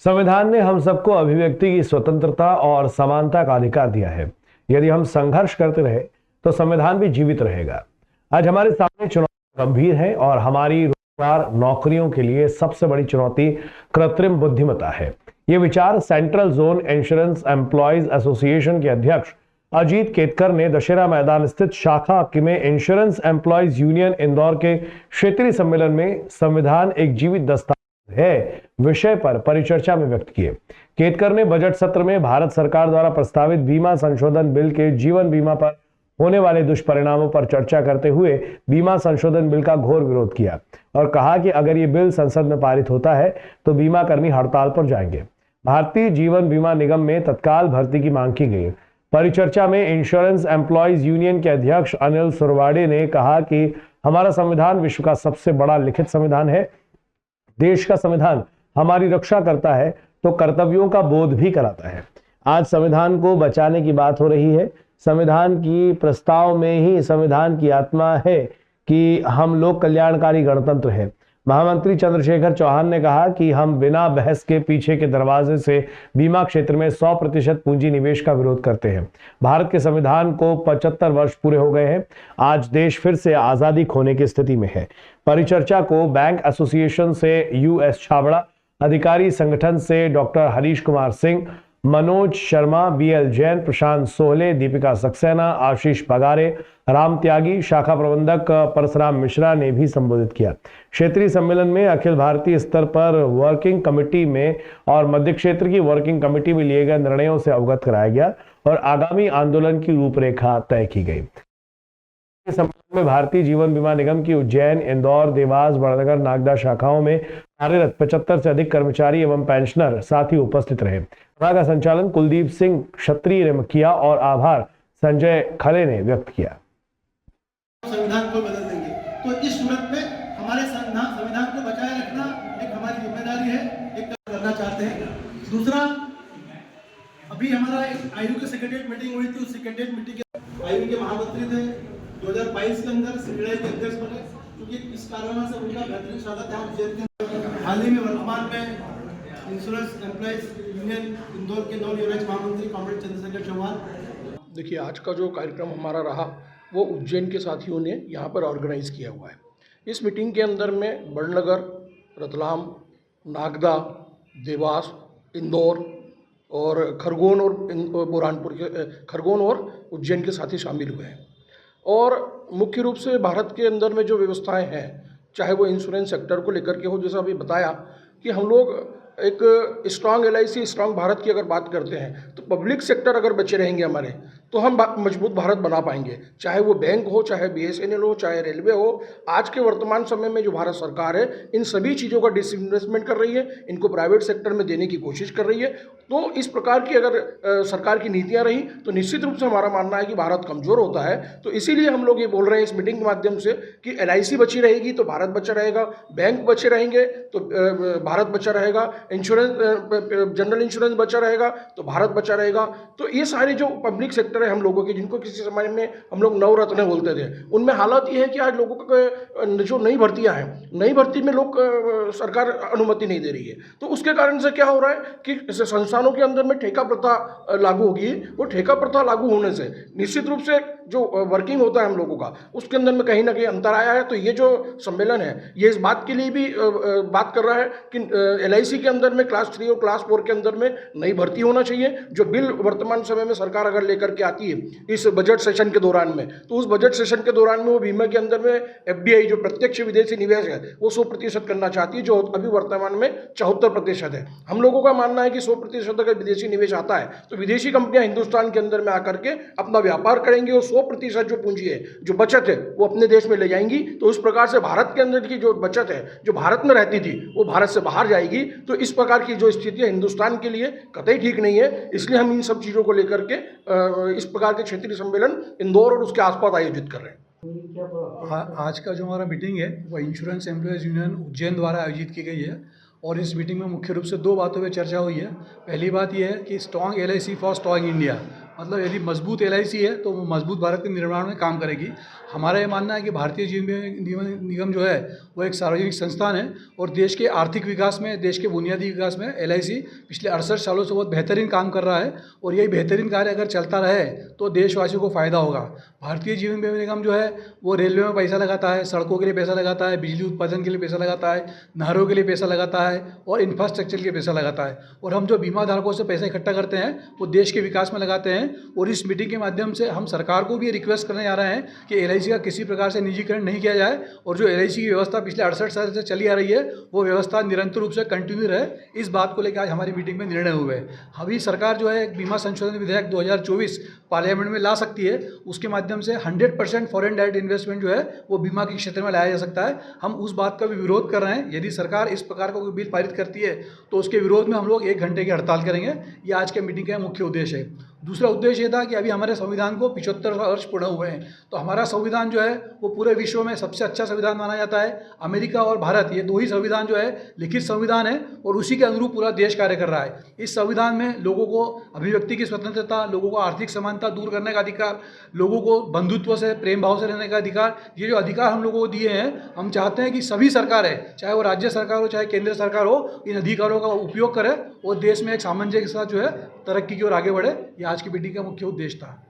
संविधान ने हम सबको अभिव्यक्ति की स्वतंत्रता और समानता का अधिकार दिया है। यदि हम संघर्ष करते रहे तो संविधान भी जीवित रहेगा। आज हमारे सामने चुनौती गंभीर है और हमारी रोजगार नौकरियों के लिए सबसे बड़ी चुनौती कृत्रिम बुद्धिमत्ता है। ये विचार central zone insurance employees association के अध्यक्ष अजीत केतकर ने दशहरा मैदान स्थित शाखा में इंश्योरेंस एम्प्लॉयज यूनियन इंदौर के क्षेत्रीय सम्मेलन में संविधान एक जीवित दस्तावेज है विषय पर परिचर्चा में व्यक्त किए। केतकर ने बजट सत्र में भारत सरकार द्वारा प्रस्तावित बीमा संशोधन बिल के जीवन बीमा पर होने वाले दुष्परिणामों पर चर्चा करते हुए बीमा संशोधन बिल का घोर विरोध किया और कहा कि अगर ये बिल संसद में पारित होता है तो बीमा कर्मी हड़ताल पर जाएंगे। भारतीय जीवन बीमा निगम में तत्काल भर्ती की मांग की गई। परिचर्चा में इंश्योरेंस एम्प्लॉयज यूनियन के अध्यक्ष अनिल सुरवाड़े ने कहा कि हमारा संविधान विश्व का सबसे बड़ा लिखित संविधान है। देश का संविधान हमारी रक्षा करता है तो कर्तव्यों का बोध भी कराता है। आज संविधान को बचाने की बात हो रही है। संविधान की प्रस्ताव में ही संविधान की आत्मा है कि हम लोक कल्याणकारी गणतंत्र हैं। महामंत्री चंद्रशेखर चौहान ने कहा कि हम बिना बहस के पीछे के दरवाजे से बीमा क्षेत्र में 100% पूंजी निवेश का विरोध करते हैं। भारत के संविधान को 75 वर्ष पूरे हो गए हैं। आज देश फिर से आजादी खोने की स्थिति में है। परिचर्चा को बैंक एसोसिएशन से यूएस छाबड़ा, अधिकारी संगठन से डॉक्टर हरीश कुमार सिंह, मनोज शर्मा, बीएल जैन, प्रशांत सोहले, दीपिका सक्सेना, आशीष पगारे, राम त्यागी, शाखा प्रबंधक परशुराम मिश्रा ने भी संबोधित किया। क्षेत्रीय सम्मेलन में अखिल भारतीय स्तर पर वर्किंग कमेटी में और मध्य क्षेत्र की वर्किंग कमेटी में लिए गए निर्णयों से अवगत कराया गया और आगामी आंदोलन की रूपरेखा तय की गई। सम्मेलन में भारतीय जीवन बीमा निगम की उज्जैन, इंदौर, देवास, बड़नगर, नागदा शाखाओं में कार्यरत 75 से अधिक कर्मचारी एवं पेंशनर साथी उपस्थित रहे। सभा का संचालन कुलदीप सिंह क्षत्रिय ने किया और आभार संजय खले ने व्यक्त किया। संविधान को बदल देंगे तो इस सूरत में हमारे संविधान को बचाए रखना एक हमारी जिम्मेदारी है, एक करना चाहते हैं। दूसरा, अभी हमारा एक आयु के सेक्रेटरीट मीटिंग हुई थी। उस सेक्रेटरीट मीटिंग के आयु के महामंत्री थे 2022 के अंदर सीडीआई के अध्यक्ष बने, क्योंकि इस कारण से उनका बेहतरीन स्वागत है उज्जैन के। हाल ही में वर्तमान में इंश्योरेंस एम्प्लॉयज यूनियन इंदौर के नवनिर्वाचित महामंत्री कॉमरेड चंद्रशेखर चौहान। देखिए, आज का जो कार्यक्रम हमारा रहा वो उज्जैन के साथियों ने यहाँ पर ऑर्गेनाइज किया हुआ है। इस मीटिंग के अंदर में बड़नगर, रतलाम, नागदा, देवास, इंदौर और खरगोन और बुरहानपुर के खरगोन और उज्जैन के साथी शामिल हुए हैं। और मुख्य रूप से भारत के अंदर में जो व्यवस्थाएं हैं, चाहे वो इंश्योरेंस सेक्टर को लेकर के हो, जैसा अभी बताया कि हम लोग एक स्ट्रांग LIC, स्ट्रांग भारत की अगर बात करते हैं तो पब्लिक सेक्टर अगर बचे रहेंगे हमारे तो हम मजबूत भारत बना पाएंगे। चाहे वो बैंक हो, चाहे BSNL हो, चाहे रेलवे हो। आज के वर्तमान समय में जो भारत सरकार है इन सभी चीज़ों का डिसइन्वेस्टमेंट कर रही है, इनको प्राइवेट सेक्टर में देने की कोशिश कर रही है। तो इस प्रकार की अगर सरकार की नीतियाँ रही तो निश्चित रूप से हमारा मानना है कि भारत कमज़ोर होता है। तो इसीलिए हम लोग ये बोल रहे हैं इस मीटिंग के माध्यम से कि LIC बची रहेगी तो भारत बचा रहेगा, बैंक बचे रहेंगे तो भारत बचा रहेगा, इंश्योरेंस जनरल इंश्योरेंस बचा रहेगा तो भारत बचा रहेगा। तो ये सारे जो पब्लिक सेक्टर है हम लोगों के, जिनको किसी समय में हम लोग नवरत्न बोलते थे, उनमें हालत ये है कि आज लोगों का जो नई भर्तियां हैं, नई भर्ती में लोग सरकार अनुमति नहीं दे रही है। तो उसके कारण से क्या हो रहा है कि संस्थानों के अंदर में ठेका प्रथा लागू होगी। वो ठेका प्रथा लागू होने से निश्चित रूप से जो वर्किंग होता है हम लोगों का, उसके अंदर में कहीं ना कहीं अंतर आया है। तो ये जो सम्मेलन है ये इस बात के लिए भी बात कर रहा है कि LIC के अंदर में क्लास 3 और क्लास 4 के अंदर में नई भर्ती होना चाहिए। जो बिल वर्तमान समय में सरकार अगर लेकर के आती है इस बजट सेशन के दौरान में, तो उस बजट सेशन के दौरान में वो बीमा के अंदर में FDI जो प्रत्यक्ष विदेशी निवेश है वो 100% करना चाहती है, जो अभी वर्तमान में 74% है। हम लोगों का मानना है कि 100% अगर विदेशी निवेश आता है तो विदेशी कंपनियां हिंदुस्तान के अंदर में आकर के अपना व्यापार करेंगी और 100% जो पूंजी है, जो बचत है, वो अपने देश में ले जाएंगी। तो उस प्रकार से भारत के अंदर की जो बचत है जो भारत में रहती थी वो भारत से बाहर जाएगी। तो इस प्रकार की जो स्थिति है हिंदुस्तान के लिए कतई ठीक नहीं है। इसलिए हम इन सब चीज़ों को लेकर के इस प्रकार के क्षेत्रीय सम्मेलन इंदौर और उसके आसपास आयोजित कर रहे हैं। आज का जो हमारा मीटिंग है वो इंश्योरेंस एम्प्लॉयज़ यूनियन उज्जैन द्वारा आयोजित की गई है और इस मीटिंग में मुख्य रूप से 2 बातों पर चर्चा हुई है। पहली बात यह है कि strong LIC for strong India, मतलब यदि मजबूत LIC है तो वो मजबूत भारत के निर्माण में काम करेगी। हमारा ये मानना है कि भारतीय जीवन निगम जो है वो एक सार्वजनिक संस्थान है और देश के आर्थिक विकास में, देश के बुनियादी विकास में LIC पिछले 68 सालों से बहुत बेहतरीन काम कर रहा है और यही बेहतरीन कार्य अगर चलता रहे तो देशवासियों को फ़ायदा होगा। भारतीय जीवन बीमा निगम जो है वो रेलवे में पैसा लगाता है, सड़कों के लिए पैसा लगाता है, बिजली उत्पादन के लिए पैसा लगाता है, नहरों के लिए पैसा लगाता है और इंफ्रास्ट्रक्चर के लिए पैसा लगाता है। और हम जो बीमा धारकों से पैसा इकट्ठा करते हैं वो देश के विकास में लगाते हैं। और इस मीटिंग के माध्यम से हम सरकार को भी रिक्वेस्ट करने जा रहे हैं कि LIC का किसी प्रकार से निजीकरण नहीं किया जाए और जो LIC की व्यवस्था पिछले 68 साल से चली आ रही है वो व्यवस्था निरंतर रूप से कंटिन्यू रहे। इस बात को लेकर आज हमारी मीटिंग में निर्णय हुए। अभी सरकार जो है एक बीमा संशोधन विधेयक 2024 पार्लियामेंट में ला सकती है, उसके माध्यम से 100% फॉरेन डायरेक्ट इन्वेस्टमेंट जो है वो बीमा के क्षेत्र में लाया जा सकता है। हम उस बात का भी विरोध कर रहे हैं। यदि सरकार इस प्रकार का कोई बिल पारित करती है तो उसके विरोध में हम लोग 1 घंटे की हड़ताल करेंगे। ये आज के मीटिंग का मुख्य उद्देश्य है। दूसरा उद्देश्य ये था कि अभी हमारे संविधान को 75 वर्ष पूर्ण हुए हैं, तो हमारा संविधान जो है वो पूरे विश्व में सबसे अच्छा संविधान माना जाता है। अमेरिका और भारत ये 2 ही संविधान जो है लिखित संविधान है और उसी के अनुरूप पूरा देश कार्य कर रहा है। इस संविधान में लोगों को अभिव्यक्ति की स्वतंत्रता, लोगों को आर्थिक समानता दूर करने का अधिकार, लोगों को बंधुत्व से, प्रेम भाव से रहने का अधिकार, ये जो अधिकार हम लोगों को दिए हैं, हम चाहते हैं कि सभी सरकारें, चाहे वो राज्य सरकार हो चाहे केंद्र सरकार हो, इन अधिकारों का उपयोग करें और देश में एक सामंजस्य के साथ जो है तरक्की की ओर आगे बढ़े। ये आज की मीटिंग का मुख्य उद्देश्य था।